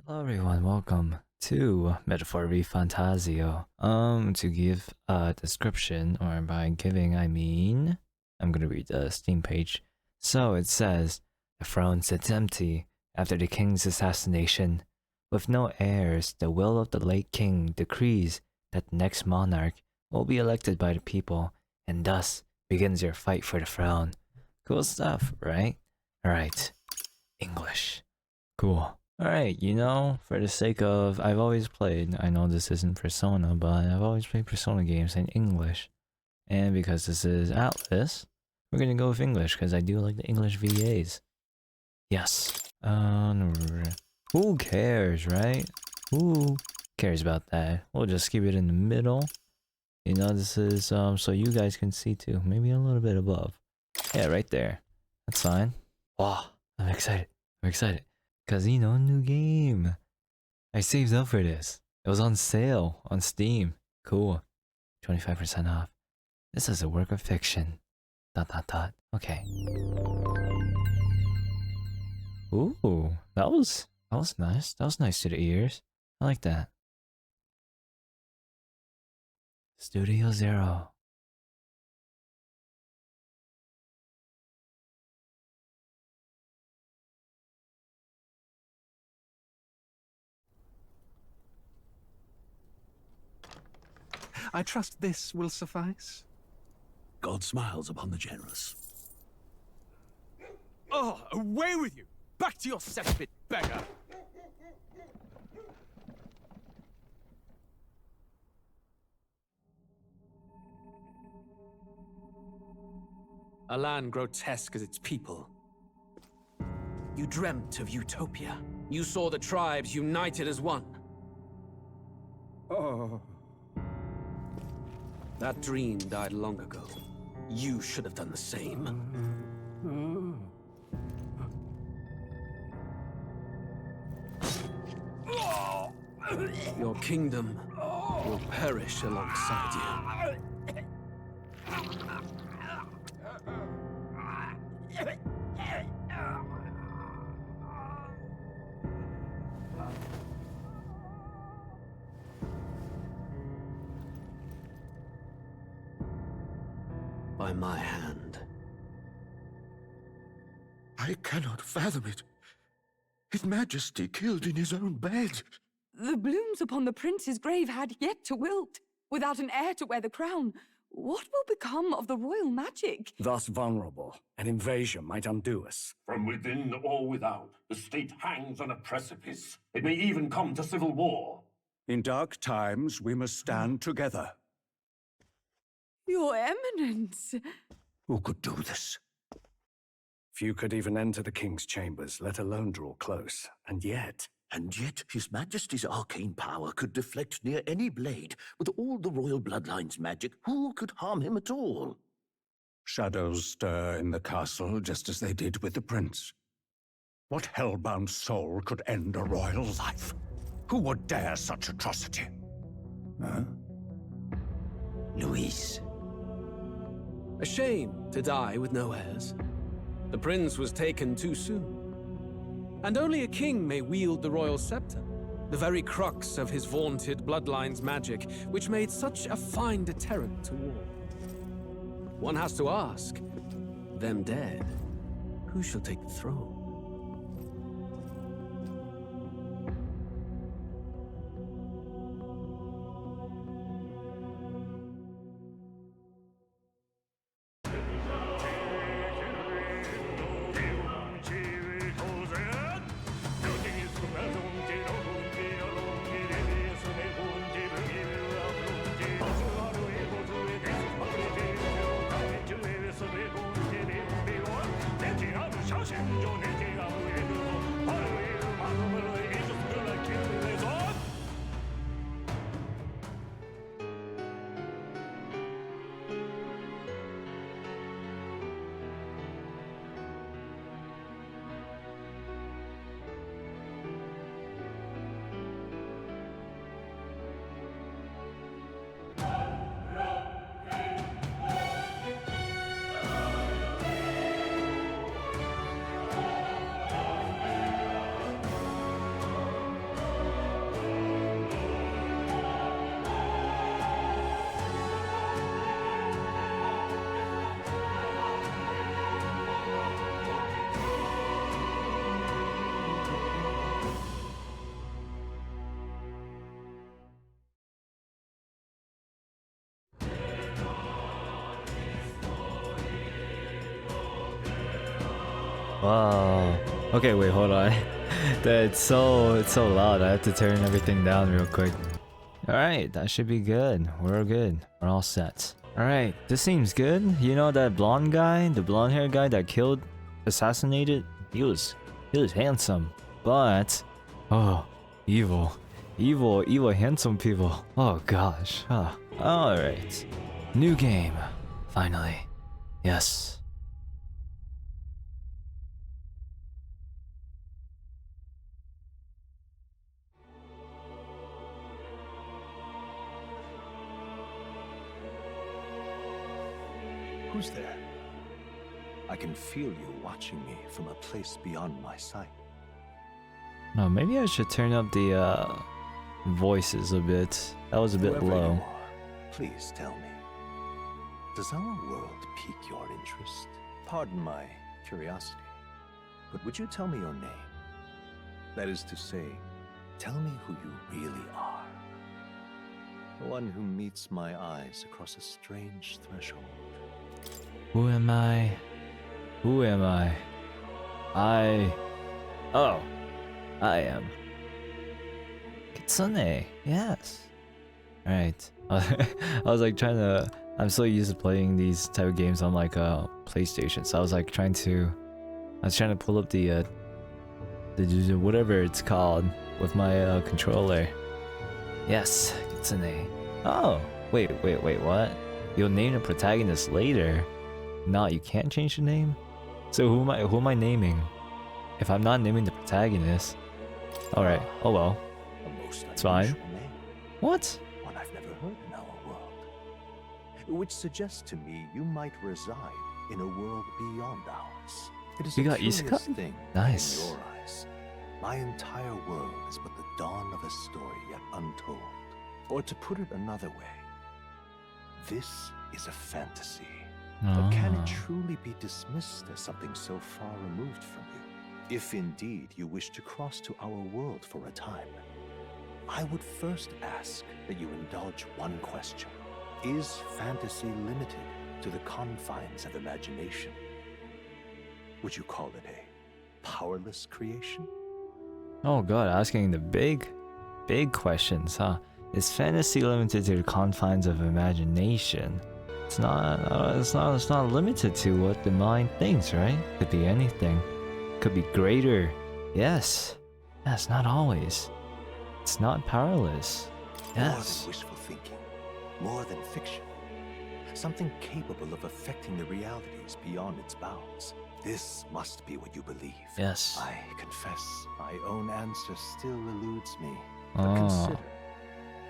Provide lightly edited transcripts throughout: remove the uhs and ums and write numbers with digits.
Hello everyone, welcome to metaphorrefantazio. To give a description, or by giving I mean, I'm gonna read the Steam page. So it says, the throne sits empty after the king's assassination. With no heirs, the will of the late king decrees that the next monarch will be elected by the people, and thus begins your fight for the throne. Cool stuff, right? Alright, English. Cool. Alright, for the sake of, I've always played, I know this isn't Persona, but I've always played Persona games in English. And because this is Atlus, we're gonna go with English, because I do like the English VAs. Yes. Who cares, right? Who cares about that? We'll just keep it in the middle. This is, so you guys can see too. Maybe a little bit above. Yeah, right there. That's fine. Wow, I'm excited. I'm excited. Because, new game. I saved up for this. It was on sale on Steam. Cool. 25% off. This is a work of fiction. ... Okay. Ooh, that was nice. That was nice to the ears. I like that. Studio Zero. I trust this will suffice. God smiles upon the generous. Oh, away with you! Back to your cesspit, beggar! A land grotesque as its people. You dreamt of utopia. You saw the tribes united as one. Oh. That dream died long ago. You should have done the same. Your kingdom will perish alongside you. By my hand. I cannot fathom it. His Majesty killed in his own bed. The blooms upon the prince's grave had yet to wilt. Without an heir to wear the crown, what will become of the royal magic? Thus vulnerable, an invasion might undo us. From within or without, the state hangs on a precipice. It may even come to civil war. In dark times, we must stand together. Your Eminence! Who could do this? Few could even enter the king's chambers, let alone draw close. And yet, His Majesty's arcane power could deflect near any blade. With all the royal bloodline's magic, who could harm him at all? shadows stir in the castle just as they did with the prince. What hellbound soul could end a royal life? Who would dare such atrocity? Huh? Luis. A shame to die with no heirs. The prince was taken too soon. And only a king may wield the royal scepter, the very crux of his vaunted bloodline's magic, which made such a fine deterrent to war. One has to ask, them dead, who shall take the throne? 내 뒤하루 샤신존의 Wow. Okay, wait, hold on. It's so loud. I have to turn everything down real quick. Alright, that should be good. We're good. We're all set. Alright, this seems good. You know that blonde guy? The blonde hair guy that assassinated? He was handsome. But oh, evil handsome people. Oh gosh. Alright. New game. Finally. Yes. Who's there? I can feel you watching me from a place beyond my sight. Oh, maybe I should turn up the voices a bit. That was a bit Whoever low. you are, please tell me. Does our world pique your interest? Pardon my curiosity, but would you tell me your name? That is to say, tell me who you really are. The one who meets my eyes across a strange threshold. Who am I? Who am I? Oh, I am Kitsune. Yes. Alright. I was like trying to. I'm so used to playing these type of games on like a PlayStation, so I was like trying to pull up the whatever it's called with my controller. Yes, Kitsune. Oh, wait, what? You'll name the protagonist later. No, you can't change the name. So who am I naming? If I'm not naming the protagonist, all right. Oh well, A most it's fine. unusual name. What? One I've never heard in our world. Which suggests to me you might reside in a world beyond ours. It is You a got curious isekai? thing Nice. in your eyes. My entire world is but the dawn of a story yet untold. Or to put it another way, this is a fantasy. But can it Ah. truly be dismissed as something so far removed from you? If indeed you wish to cross to our world for a time, I would first ask that you indulge one question. Is fantasy limited to the confines of imagination? Would you call it a powerless creation? Oh god, asking the big questions, huh? Is fantasy limited to the confines of imagination? It's not limited to what the mind thinks, right? Could be anything. Could be greater. Yes. Yes, not always. It's not powerless. More Yes. than wishful thinking, more than fiction. Something capable of affecting the realities beyond its bounds. This must be what you believe. Yes. I confess, my own answer still eludes me. But Ah. consider,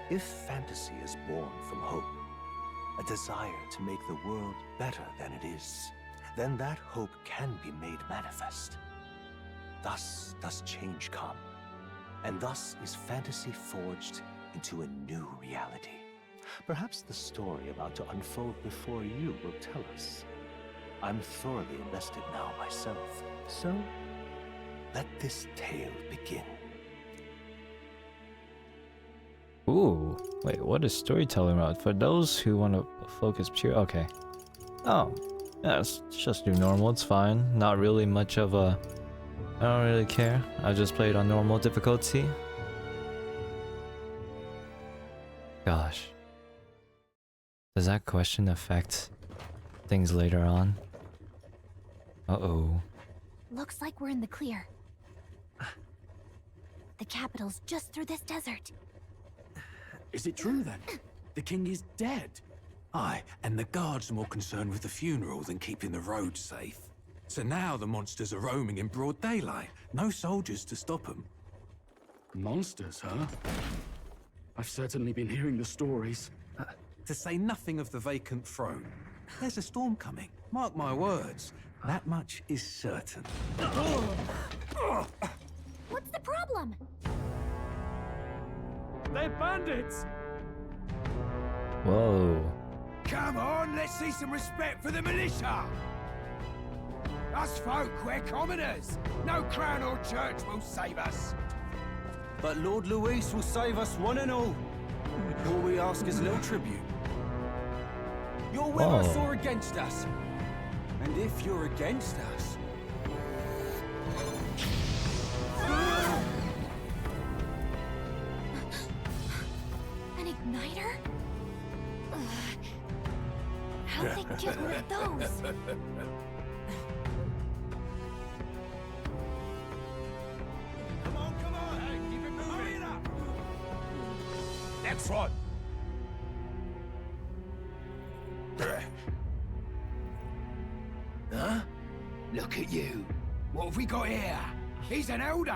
if fantasy is born from hope, a desire to make the world better than it is, then that hope can be made manifest. Thus does change come, and thus is fantasy forged into a new reality. Perhaps the story about to unfold before you will tell us. I'm thoroughly invested now myself, so let this tale begin. Ooh. Wait, what is storytelling about? For those who want to focus pure. Okay. Oh. Yeah, let's just do normal. It's fine. Not really much of a. I don't really care. I just played on normal difficulty. Gosh. Does that question affect things later on? Uh-oh. Looks like we're in the clear. The capital's just through this desert. Is it true then? The king is dead? Aye, and the guards are more concerned with the funeral than keeping the roads safe. So now the monsters are roaming in broad daylight. No soldiers to stop them. Monsters, huh? I've certainly been hearing the stories. To say nothing of the vacant throne. There's a storm coming. Mark my words. That much is certain. What's the problem? They're bandits! Whoa. Come on, let's see some respect for the militia! Us folk, we're commoners. No crown or church will save us. But Lord Luis will save us one and all. All we ask is little tribute. You're with us or against us? And if you're against us, Igniter? How'd they get one of those? Come on, hey, keep it moving up. Next one. Huh? Look at you. What have we got here? He's an elder.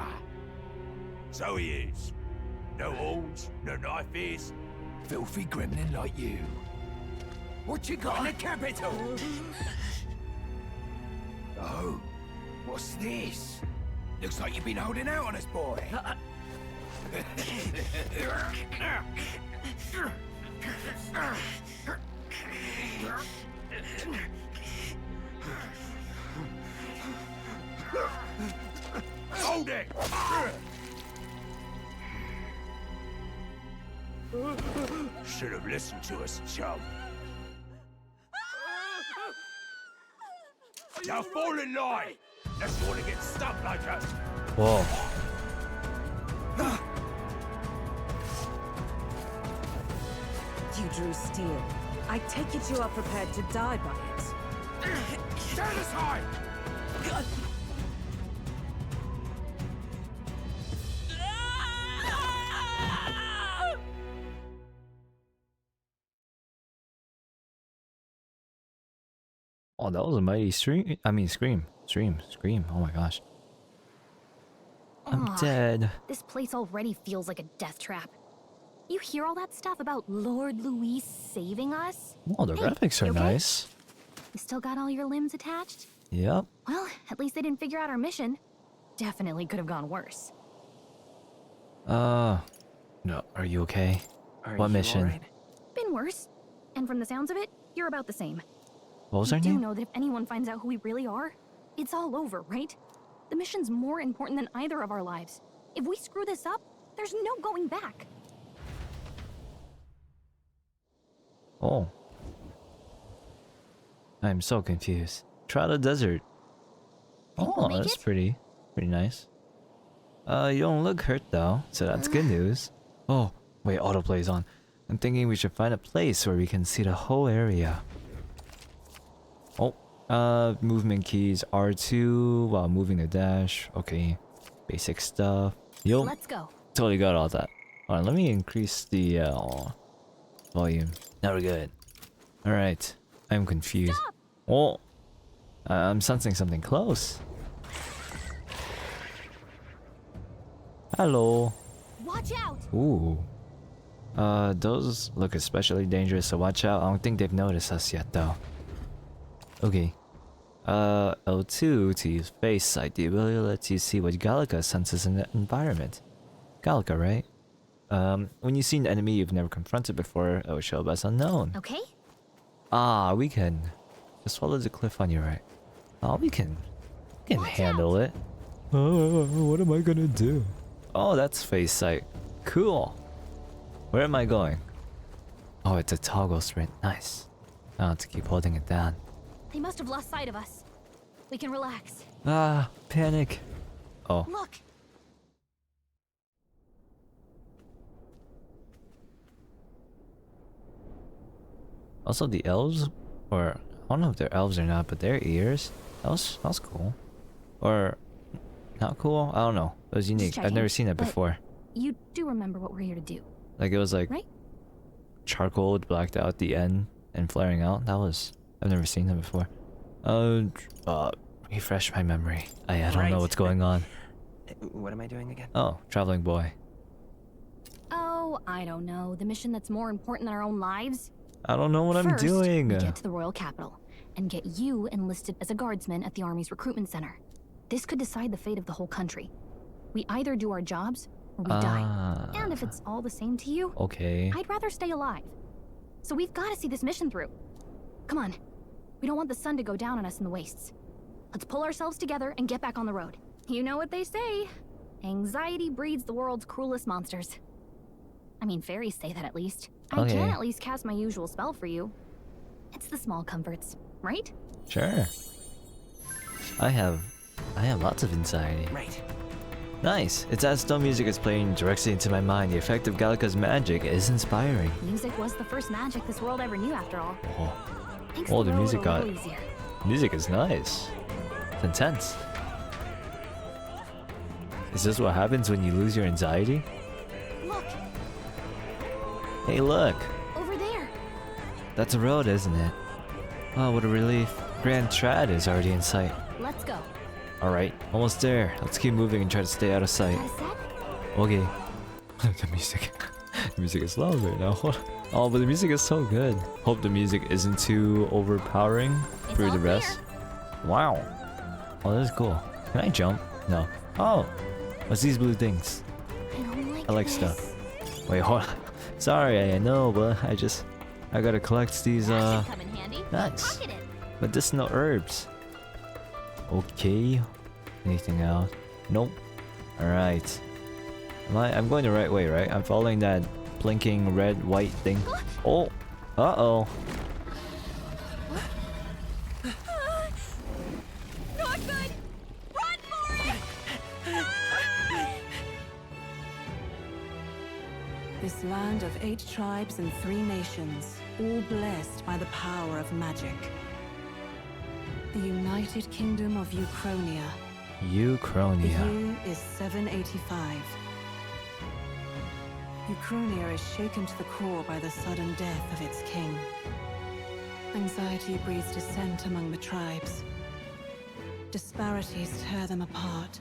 So he is. No horns, no knife ears. Filthy gremlin like you. What you got in the capital? Oh, what's this? Looks like you've been holding out on us, boy. Hold it! Should have listened to us, chum. Now fall in line! Let's want to get stuck like us! Whoa. You drew steel. I take it you are prepared to die by it. Stand aside! Oh, that was a mighty scream. Scream. Oh my gosh. I'm dead. This place already feels like a death trap. You hear all that stuff about Lord Louis saving us? Oh, the graphics are you okay? nice. You still got all your limbs attached? Yep. Well, at least they didn't figure out our mission. Definitely could have gone worse. No. Are you okay? What mission? Right? Been worse. And from the sounds of it, you're about the same. What was her You do name? know that if anyone finds out who we really are, it's all over, right? The mission's more important than either of our lives. If we screw this up, there's no going back. Oh. I'm so confused. Try the desert. Oh, that's pretty nice. You don't look hurt though, so that's good news. Oh, wait, autoplay's on. I'm thinking we should find a place where we can see the whole area. Oh, movement keys R2 while moving the dash. Okay, basic stuff. Yo, Let's go. Totally got all that. Hold on, let me increase the volume. Now we're good. All right, I'm confused. Stop! Oh, I'm sensing something close. Hello. Watch out! Ooh. Those look especially dangerous, so watch out. I don't think they've noticed us yet, though. Okay. L2 to use face sight. The ability lets you see what Gallica senses in the environment. Gallica, right? When you see an enemy you've never confronted before, it will show up as unknown. Okay. Ah, we can just follow the cliff on your right. Oh, we can handle it. What am I gonna do? Oh, that's face sight. Cool. Where am I going? Oh, it's a toggle sprint. Nice. I'll have to keep holding it down. They must have lost sight of us. We can relax. Ah, panic. Oh. Look. Also, the elves, or I don't know if they're elves or not, but their ears. That was cool. Or not cool? I don't know. It was unique. I've never seen that before. You do remember what we're here to do. Like it was like right? charcoal blacked out at the end and flaring out. I've never seen that before. Refresh my memory. I don't know what's going on. What am I doing again? Oh, traveling boy. Oh, I don't know. The mission that's more important than our own lives? I don't know what I'm doing. We get to the royal capital and get you enlisted as a guardsman at the army's recruitment center. This could decide the fate of the whole country. We either do our jobs or we die. And if it's all the same to you, okay. I'd rather stay alive. So we've got to see this mission through. Come on. We don't want the sun to go down on us in the wastes. Let's pull ourselves together and get back on the road. You know what they say. Anxiety breeds the world's cruelest monsters. I mean, fairies say that at least. I can at least cast my usual spell for you. It's the small comforts, right? Sure. I have lots of anxiety. Right. Nice. It's as though music is playing directly into my mind. The effect of Gallica's magic is inspiring. Music was the first magic this world ever knew, after all. Oh, the music got... Music is nice. It's intense. Is this what happens when you lose your anxiety? Look! Hey, look! Over there! That's a road, isn't it? Oh, what a relief. Grand Trad is already in sight. Let's go. Alright, almost there. Let's keep moving and try to stay out of sight. Okay. The music. The music is loud right now. Oh, but the music is so good. Hope the music isn't too overpowering for the rest. Wow. Oh, this is cool. Can I jump? No. Oh! What's these blue things? I like stuff. Wait, hold on. Sorry, I know, but I gotta collect these, nice. Medicinal herbs. Okay. Anything else? Nope. Alright. I'm going the right way, right? I'm following that blinking red, white thing. Oh! Uh-oh. Not good! Run for it! This land of 8 tribes and 3 nations, all blessed by the power of magic. The United Kingdom of Uchronia. Uchronia. The year is 785. Uchronia is shaken to the core by the sudden death of its king. Anxiety breeds dissent among the tribes. Disparities tear them apart,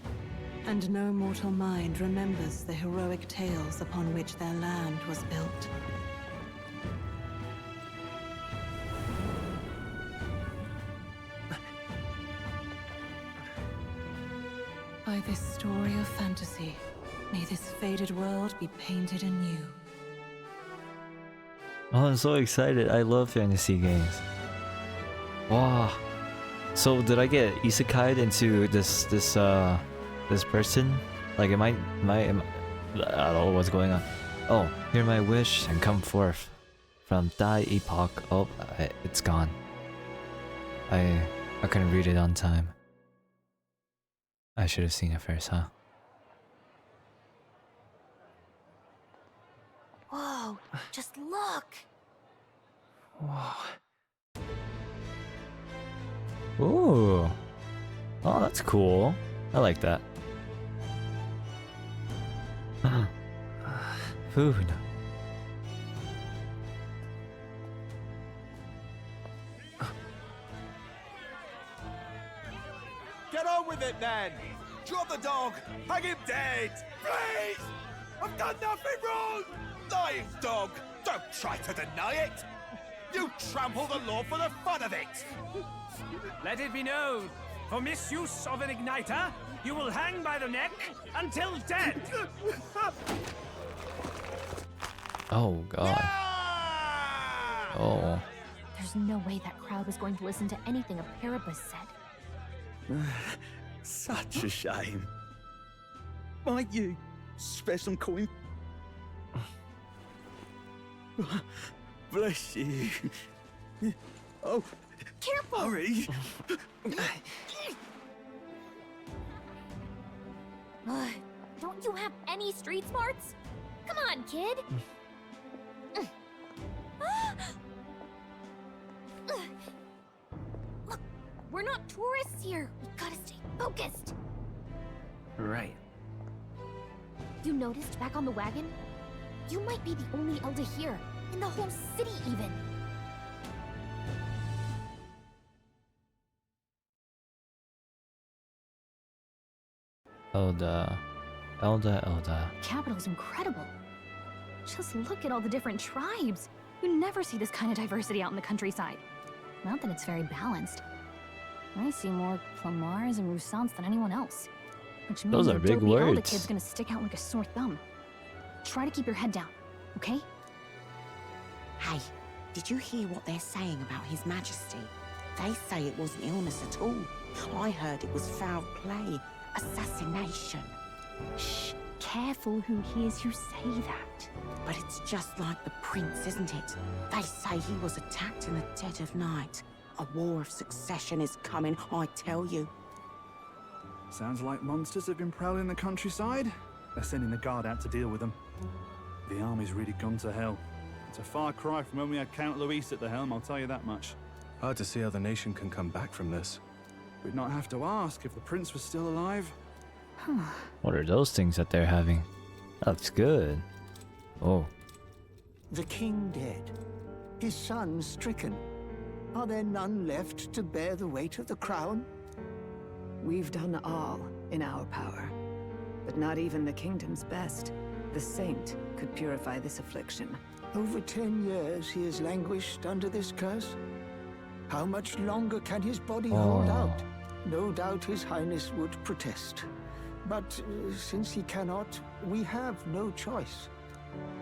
and no mortal mind remembers the heroic tales upon which their land was built. By this story of fantasy, may this faded world be painted anew. Oh, I'm so excited. I love fantasy games. Wow. So did I get isekai'd into this person? Like am I I don't know what's going on. Oh, hear my wish and come forth from thy epoch. Oh, it's gone. I couldn't read it on time. I should have seen it first, huh? Whoa, just look! Whoa. Ooh. Oh, that's cool. I like that. Food. Get on with it, then! Drop the dog! Hang him dead! Please! I've done nothing wrong! Lying dog! Don't try to deny it! You trample the law for the fun of it! Let it be known, for misuse of an igniter, you will hang by the neck until dead! Oh, God. Oh. There's no way that crowd was going to listen to anything a Paribus said. Such a shame. Might you spare some coin? Bless you. Oh, careful! Hurry! Don't you have any street smarts? Come on, kid! Look, we're not tourists here. We gotta stay focused. Right. You noticed back on the wagon? You might be the only Elder here, in the whole city even. Elda. Capital's incredible. Just look at all the different tribes. You never see this kind of diversity out in the countryside. Not that it's very balanced. I see more Plamars and Roussants than anyone else. Which means Those are big the Elder words. kid's gonna stick out like a sore thumb. Try to keep your head down, okay? Hey, did you hear what they're saying about His Majesty? They say it wasn't illness at all. I heard it was foul play, assassination. Shh, careful who hears you say that. But it's just like the prince, isn't it? They say he was attacked in the dead of night. A war of succession is coming, I tell you. Sounds like monsters have been prowling the countryside. They're sending the guard out to deal with them. The army's really gone to hell. It's a far cry from when we had Count Luis at the helm, I'll tell you that much. Hard to see how the nation can come back from this. We'd not have to ask if the prince was still alive. What are those things that they're having? That looks good. Oh. The king dead. His son stricken. Are there none left to bear the weight of the crown? We've done all in our power. But not even the kingdom's best, the saint, could purify this affliction. Over 10 years he has languished under this curse. How much longer can his body hold out? No doubt his highness would protest. But since he cannot, we have no choice.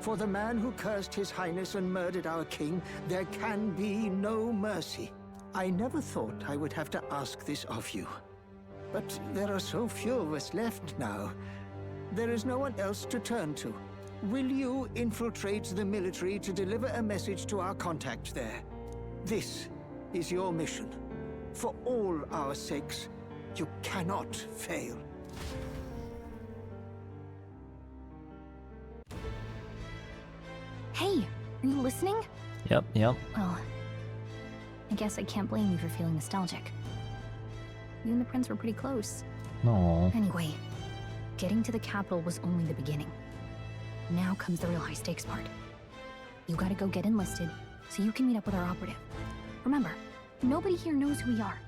For the man who cursed his highness and murdered our king, there can be no mercy. I never thought I would have to ask this of you. But there are so few of us left now. There is no one else to turn to. Will you infiltrate the military to deliver a message to our contact there? This is your mission. For all our sakes, you cannot fail. Hey, are you listening? Yep. Well, I guess I can't blame you for feeling nostalgic. You and the prince were pretty close. No. Anyway, getting to the capital was only the beginning. Now comes the real high-stakes part. You gotta go get enlisted, so you can meet up with our operative. Remember, nobody here knows who we are.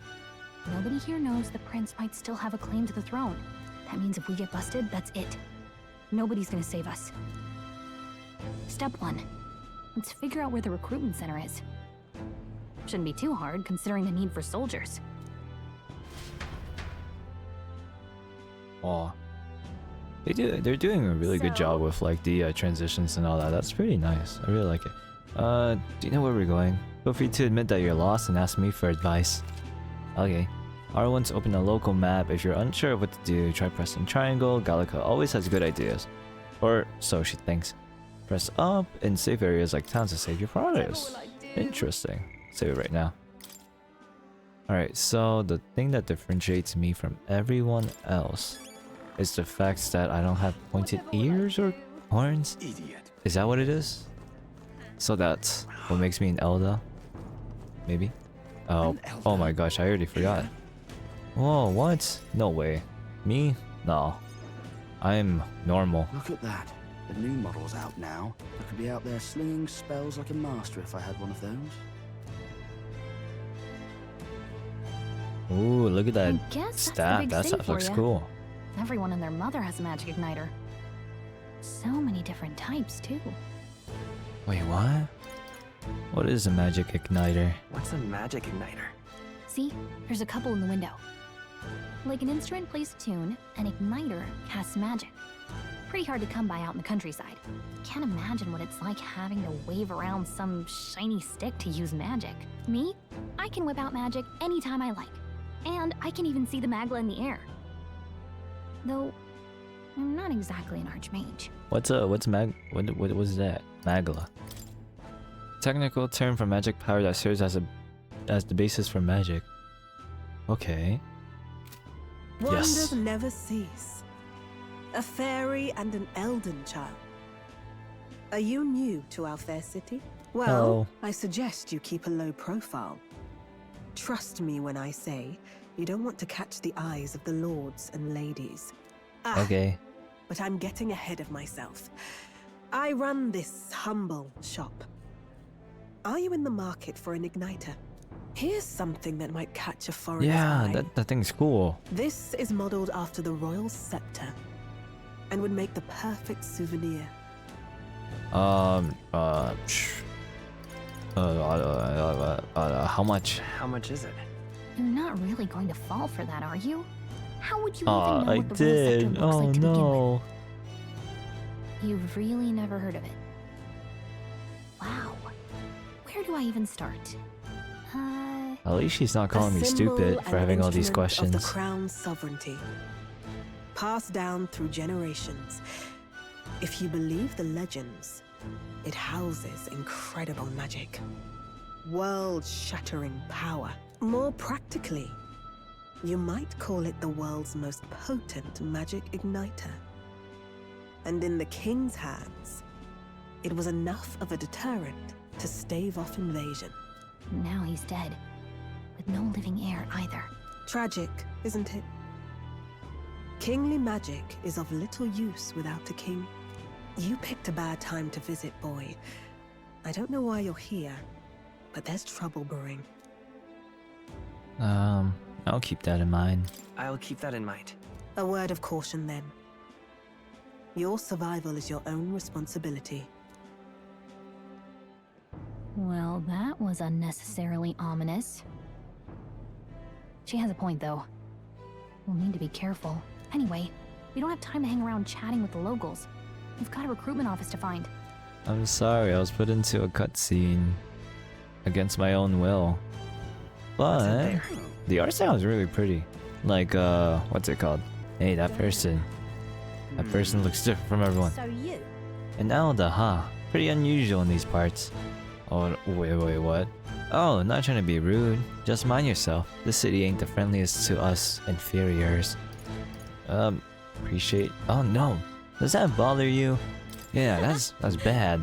Nobody here knows the prince might still have a claim to the throne. That means if we get busted, that's it. Nobody's gonna save us. Step 1. Let's figure out where the recruitment center is. Shouldn't be too hard, considering the need for soldiers. Oh. They're doing a really good job with like the transitions and all that. That's pretty nice. I really like it. Do you know where we're going? Feel free to admit that you're lost and ask me for advice. Okay. R1's open a local map. If you're unsure of what to do, try pressing triangle. Gallica always has good ideas. Or so she thinks. Press up in safe areas like towns to save your progress. Interesting. Save it right now. Alright, so the thing that differentiates me from everyone else is the fact that I don't have pointed ears or horns. Idiot. Is that what it is? So that's what makes me an Elder? Maybe? Oh my gosh, I already forgot. Whoa, what? No way. Me? No. I'm normal. Look at that. The new model's out now. I could be out there slinging spells like a master if I had one of those. Ooh, look at that I guess stat. That that's the big city stuff for looks ya. cool. Everyone and their mother has a magic igniter. So many different types, too. Wait, what? What is a magic igniter? What's a magic igniter? See? There's a couple in the window. Like an instrument plays a tune, an igniter casts magic. Pretty hard to come by out in the countryside. Can't imagine what it's like having to wave around some shiny stick to use magic. Me? I can whip out magic anytime I like. And I can even see the magla in the air. Though, I'm not exactly an archmage. What was that? Magla. Technical term for magic power that serves as the basis for magic. Okay. Wonders Yes. never cease. A fairy and an elden child. Are you new to our fair city? Well, Hello. I suggest you keep a low profile. Trust me when I say you don't want to catch the eyes of the lords and ladies. Okay. But I'm getting ahead of myself. I run this humble shop. Are you in the market for an igniter? Here's something that might catch a foreigner's Yeah, eye. that thing's cool. This is modeled after the royal scepter and would make the perfect souvenir. How much? How much is it? You're not really going to fall for that, are you? How would you even know I what the royal scepter did. looks Oh like to begin no. with? You've really never heard of it. Wow. Where do I even start? At least she's not calling me stupid for having all these Of questions. the crown's sovereignty, passed down through generations. If you believe the legends, it houses incredible magic, world-shattering power. More practically, You might call it the world's most potent magic igniter. And in the king's hands, it was enough of a deterrent to stave off invasion. Now he's dead, with no living heir either. Tragic, isn't it? Kingly magic is of little use without a king. You picked a bad time to visit, boy. I don't know why you're here, but there's trouble brewing. I'll keep that in mind. I'll keep that in mind. A word of caution then. Your survival is your own responsibility. Well, that was unnecessarily ominous. She has a point, though. We'll need to be careful. Anyway, we don't have time to hang around chatting with the locals. We've got a recruitment office to find. I'm sorry, I was put into a cutscene against my own will. But the art style is really pretty. Like, what's it called? Hey, that person. That person looks different from everyone. So you? An Elder, huh? Pretty unusual in these parts. Oh, wait, what? Oh, not trying to be rude. Just mind yourself. This city ain't the friendliest to us inferiors. Appreciate. Oh no. Does that bother you? Yeah, that's bad.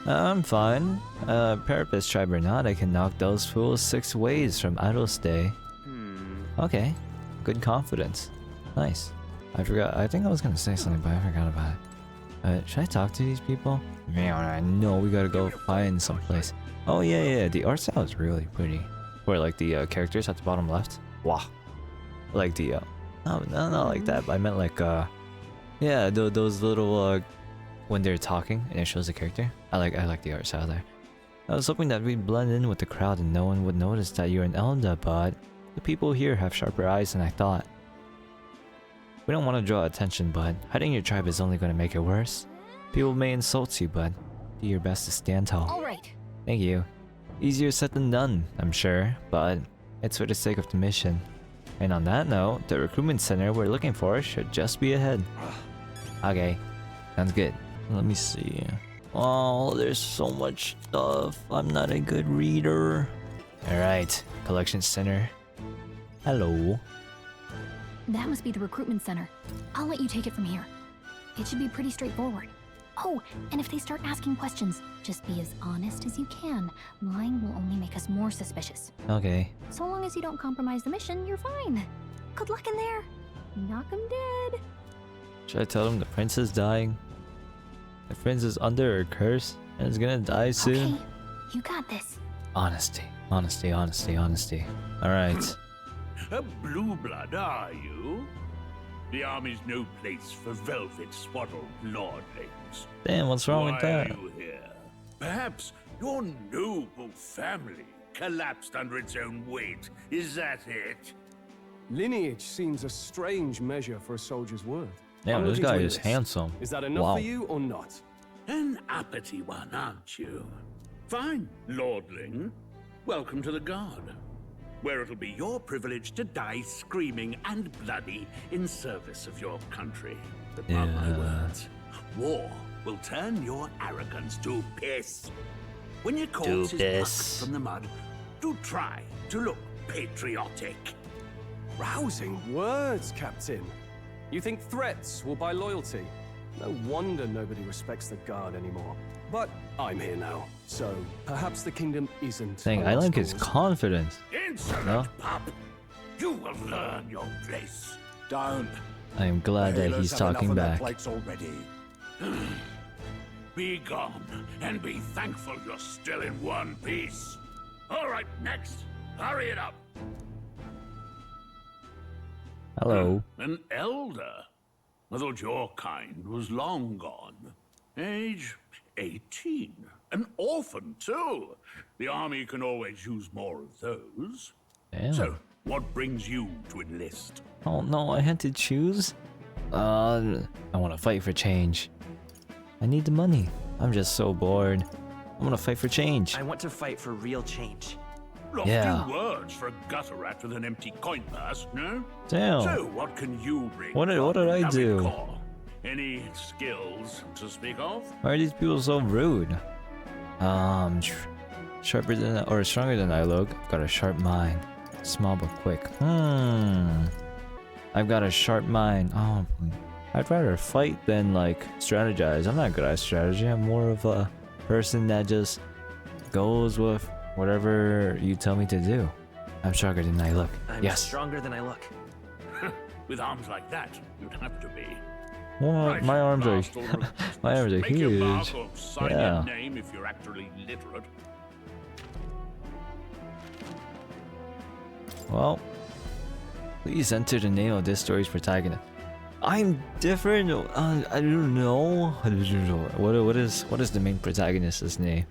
I'm fine. Parapets tribe or not, I can knock those fools 6 ways from Atlus Day. Okay. Good confidence. Nice. I forgot. I think I was gonna say something, but I forgot about it. Should I talk to these people? Man, I know we gotta go find someplace. Oh yeah, the art style is really pretty. Where like the characters at the bottom left. Wow. Like the no, not like that. But I meant like yeah, those little when they're talking and it shows the character. I like the art style there. I was hoping that we'd blend in with the crowd and no one would notice that you're an elder, but the people here have sharper eyes than I thought. We don't want to draw attention, but hiding your tribe is only going to make it worse. People may insult you, but do your best to stand tall. All right. Thank you. Easier said than done, I'm sure, but it's for the sake of the mission. And on that note, the recruitment center we're looking for should just be ahead. Okay, sounds good. Let me see. Oh, there's so much stuff. I'm not a good reader. Alright, collection center. Hello. That must be the recruitment center. I'll let you take it from here. It should be pretty straightforward. Oh, and if they start asking questions, just be as honest as you can. Lying will only make us more suspicious. Okay. So long as you don't compromise the mission, you're fine. Good luck in there. Knock 'em dead. Should I tell them the prince is dying? The prince is under a curse and is gonna die soon? Okay, you got this. Honesty. Alright. A blue blood, are you? The army's no place for velvet-swaddled lordlings. Damn, what's wrong with that? Why are you here? Perhaps your noble family collapsed under its own weight. Is that it? Lineage seems a strange measure for a soldier's worth. Damn, this guy is handsome. Is that enough for you or not? An uppity one, aren't you? Fine, lordling. Welcome to the Guard, where it'll be your privilege to die screaming and bloody in service of your country. But mark my words, war will turn your arrogance to piss. When your corpse is plucked from the mud, do try to look patriotic. Rousing words, Captain. You think threats will buy loyalty? No wonder nobody respects the Guard anymore. But I'm here now, so perhaps the kingdom isn't. Dang, I like his confidence. Insolent pup! You will learn your place. Don't. I am glad that he's talking back. Already. Be gone, and be thankful you're still in one piece. All right, next. Hurry it up. Hello. An elder. I thought your kind was long gone. Age 18. An orphan, too. The army can always use more of those. Damn. So, what brings you to enlist? Oh no, I had to choose? I want to fight for change. I need the money. I'm just so bored. I want to fight for change. I want to fight for real change. Lofty Yeah. words for a gutter rat with an empty coin purse, no? Damn. So, what can you bring? What did from I Navy do? Corps? Any skills to speak of? Why are these people so rude? Sharper than or stronger than I look. Got a sharp mind. Small but quick. I've got a sharp mind. Oh, I'd rather fight than like strategize. I'm not good at strategy. I'm more of a person that just goes with whatever you tell me to do. I'm stronger than I look. I'm stronger than I look. With arms like that, you'd have to be. Well, Right, my arms are last order of my arms are Make your mark huge. or sign Yeah. your name if you're actually literate. Well, please enter the name of this story's protagonist. I'm different. I don't know. What is the main protagonist's name?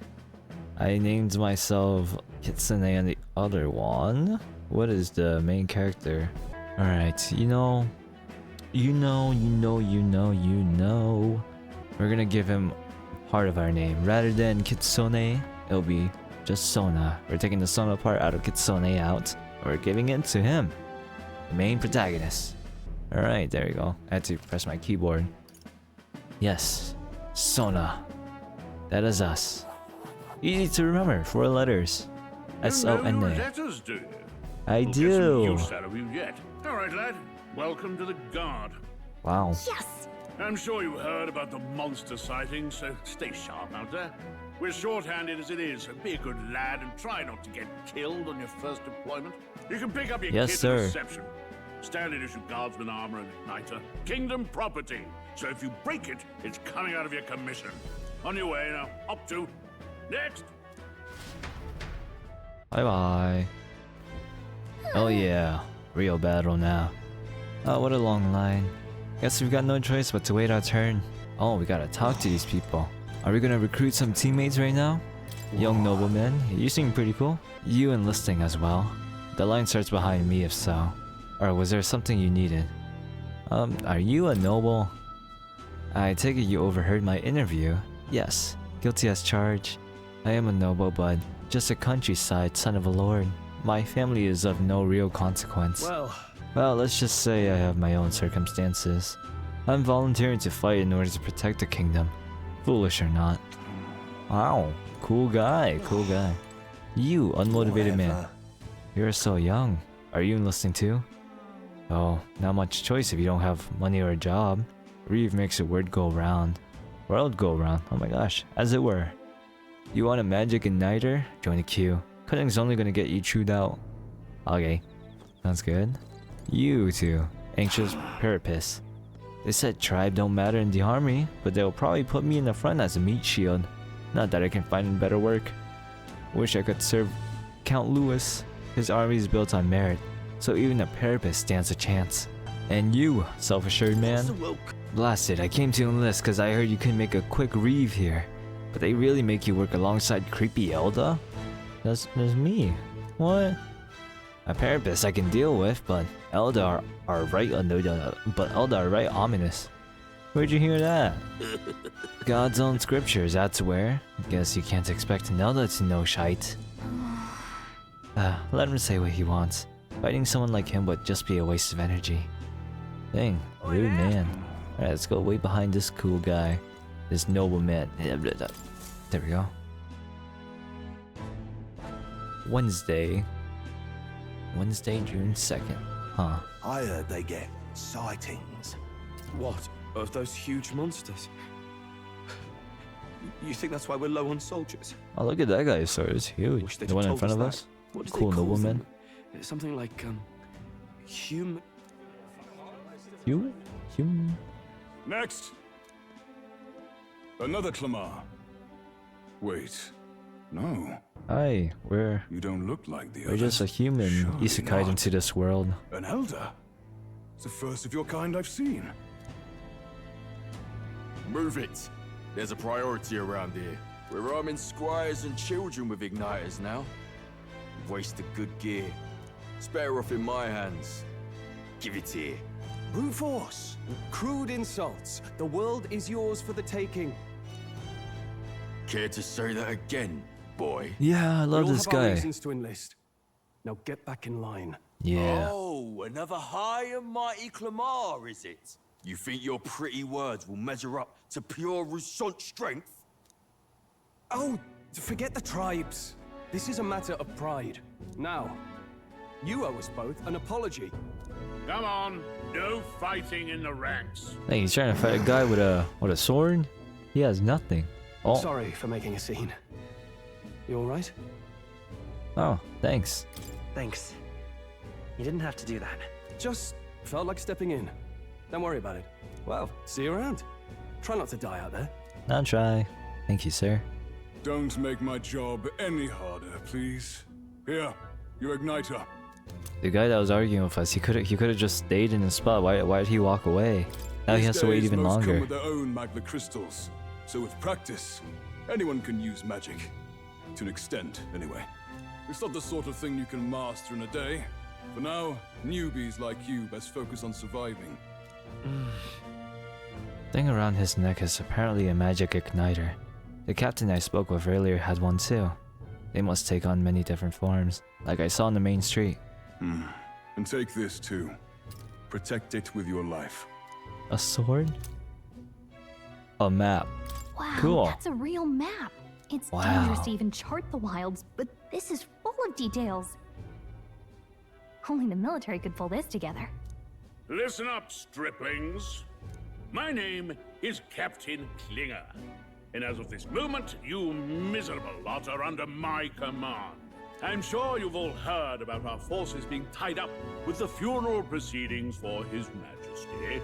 I named myself Kitsonae and the other one. What is the main character? All right, you know. We're gonna give him part of our name rather than Kitsonae. It'll be just Sona. We're taking the Sona part out of Kitsonae out. We're giving it to him, the main protagonist. Alright, there you go. I had to press my keyboard. Yes, Sona. That is us. Easy to remember, 4 letters. S-O-N-A. You know your letters, do you? I We'll do. Get some use out of you yet. All right, lad. Welcome to the Guard. Wow. Yes! I'm sure you heard about the monster sighting, so stay sharp out there. We're shorthanded as it is, so be a good lad and try not to get killed on your first deployment. You can pick up your Yes, kit sir. at reception. Standard issue guardsman armor and igniter. Kingdom property. So if you break it, it's coming out of your commission. On your way now. Up to. Next. Bye-bye. Oh yeah, real battle now. Oh, what a long line. Guess we've got no choice but to wait our turn. Oh, we gotta talk to these people. Are we gonna recruit some teammates right now? Young nobleman, you seem pretty cool. You enlisting as well. The line starts behind me if so. Or was there something you needed? Are you a noble? I take it you overheard my interview. Yes, guilty as charged. I am a noble, but just a countryside son of a lord. My family is of no real consequence. Well, let's just say I have my own circumstances. I'm volunteering to fight in order to protect the kingdom. Foolish or not. Wow, cool guy, cool guy. You, unmotivated man. You're so young. Are you enlisting too? Oh, not much choice if you don't have money or a job. Reeve makes the word go round. World go round, oh my gosh, as it were. You want a magic igniter? Join the queue. Cutting's only gonna get you chewed out. Okay, sounds good. You two, anxious parapets. They said tribe don't matter in the army, but they'll probably put me in the front as a meat shield. Not that I can find better work. Wish I could serve Count Louis. His army is built on merit, so even a parapet stands a chance. And you, self-assured man? Blasted, I came to enlist because I heard you can make a quick reeve here. But they really make you work alongside creepy Elda? That's me. What? A parapet I can deal with, but Elda are right ominous. Where'd you hear that? God's own scriptures, that's where. Guess you can't expect an Elda to know shite. Let him say what he wants. Fighting someone like him would just be a waste of energy. Dang, rude man. Alright, let's go way behind this cool guy. This noble man. There we go. Wednesday, June 2nd. Huh. I heard they get sightings. What? Of those huge monsters? You think that's why we're low on soldiers? Oh, look at that guy's sword. It's huge. they'd The one in told front us of that. us. What do Cool they call nobleman. them? Something like, human... Human? Next! Another Clamar. Wait. No. Hi, You don't look like the we're others. just a human Surely isekai'd not. into this world. An elder? It's the first of your kind I've seen. Move it. There's a priority around here. We're arming squires and children with igniters now. Wasted good gear. It's better off in my hands. Give it here. Brute force. Crude insults. The world is yours for the taking. Care to say that again, boy? Yeah, I love We all this have our guy. reasons to enlist. Now get back in line. Yeah. Oh, another high and mighty Clamar, is it? You think your pretty words will measure up to pure Rousseau strength? Oh, forget the tribes. This is a matter of pride. Now, You owe us both an apology. Come on, no fighting in the ranks. Hey, he's trying to fight a guy with a sword? He has nothing. Oh. Sorry for making a scene. You alright? Oh, thanks. Thanks. You didn't have to do that. Just felt like stepping in. Don't worry about it. Well, see you around. Try not to die out there. I'll try. Thank you, sir. Don't make my job any harder, please. Here, your igniter. The guy that was arguing with us, he could have just stayed in his spot. Why did he walk away? Now he has to wait even Most longer. come with their own magna crystals, so with practice, anyone can use magic. To an extent, anyway. It's not the sort of thing you can master in a day. For now, newbies like you best focus on surviving. Thing around his neck is apparently a magic igniter. The captain I spoke with earlier had one too. They must take on many different forms, like I saw on the main street. And take this too. Protect it with your life. A sword? A map. Wow, Cool. that's a real map. It's Wow. dangerous to even chart the wilds, but this is full of details. Only the military could pull this together. Listen up, striplings. My name is Captain Klinger, and as of this moment, you miserable lot are under my command. I'm sure you've all heard about our forces being tied up with the funeral proceedings for His Majesty.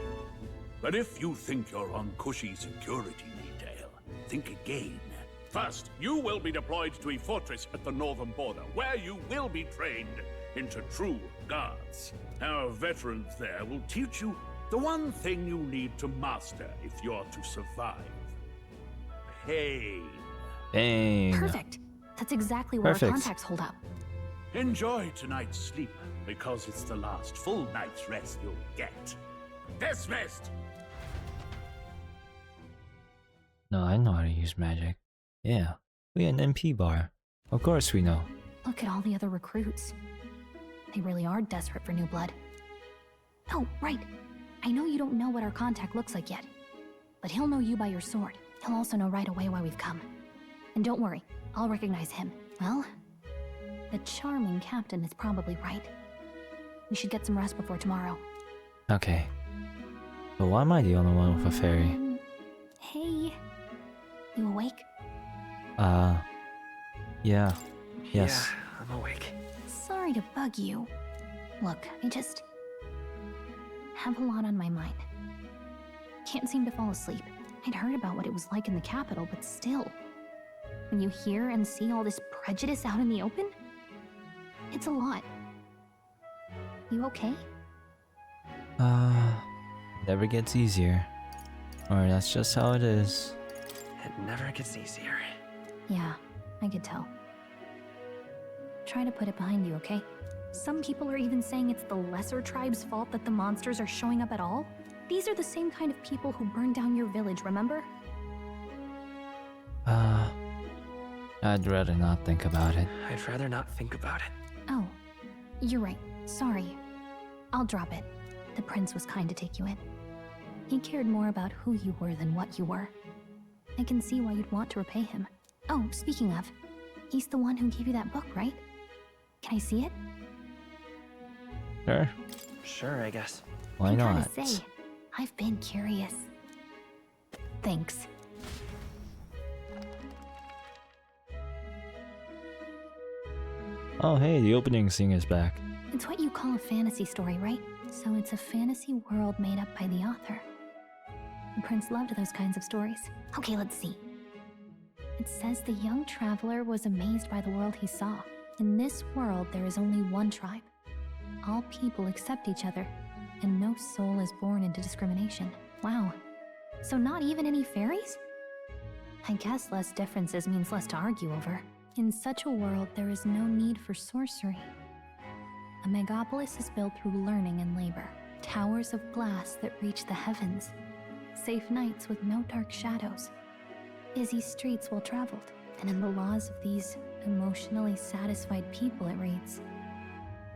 But if you think you're on cushy security detail, think again. First, you will be deployed to a fortress at the northern border, where you will be trained into true guards. Our veterans there will teach you the one thing you need to master if you're to survive. Pain. Pain. Perfect. That's exactly where Perfect. our contacts hold up. Enjoy tonight's sleep, because it's the last full night's rest you'll get. Dismissed! No, I know how to use magic. Yeah, we an MP bar. Of course we know. Look at all the other recruits. They really are desperate for new blood. Oh, right. I know you don't know what our contact looks like yet, but he'll know you by your sword. He'll also know right away why we've come. And don't worry, I'll recognize him. Well, the charming captain is probably right. We should get some rest before tomorrow. Okay. But why am I the only one with a fairy? Hey, you awake? Yeah. Yes. Yeah, I'm awake. Sorry to bug you. Look, I just have a lot on my mind. Can't seem to fall asleep. I'd heard about what it was like in the capital, but still. When you hear and see all this prejudice out in the open, it's a lot. You okay? Never gets easier. Or that's just how it is. It never gets easier. Yeah, I could tell. Try to put it behind you, okay? Some people are even saying it's the lesser tribe's fault that the monsters are showing up at all. These are the same kind of people who burned down your village, remember? I'd rather not think about it. I'd rather not think about it. Oh, you're right. Sorry. I'll drop it. The prince was kind to take you in. He cared more about who you were than what you were. I can see why you'd want to repay him. Oh, speaking of, he's the one who gave you that book, right? Can I see it? Sure. Sure, I guess. Why not? I gotta say, I've been curious. Thanks. Oh hey, the opening scene is back. It's what you call a fantasy story, right? So it's a fantasy world made up by the author. The prince loved those kinds of stories. Okay, let's see. It says the young traveler was amazed by the world he saw. In this world, there is only one tribe. All people accept each other, and no soul is born into discrimination. Wow. So not even any fairies? I guess less differences means less to argue over. In such a world, there is no need for sorcery. A megapolis is built through learning and labor. Towers of glass that reach the heavens. Safe nights with no dark shadows. Busy streets well traveled. And in the laws of these emotionally satisfied people, it reads,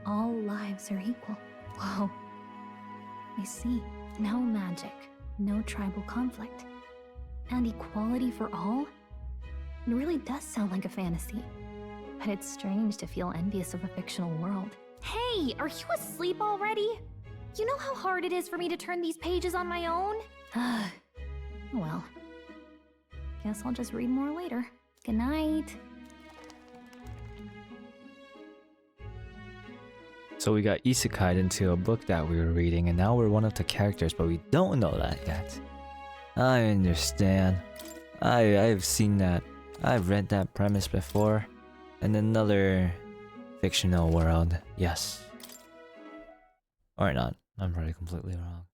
all lives are equal. Whoa. I see. No magic, no tribal conflict. And equality for all? It really does sound like a fantasy. But it's strange to feel envious of a fictional world. Hey, are you asleep already? You know how hard it is for me to turn these pages on my own? Well, guess I'll just read more later. Good night. So we got isekai'd into a book that we were reading, and now we're one of the characters, but we don't know that yet. I understand. I've seen that. I've read that premise before. In another fictional world. Yes. Or not. I'm probably completely wrong.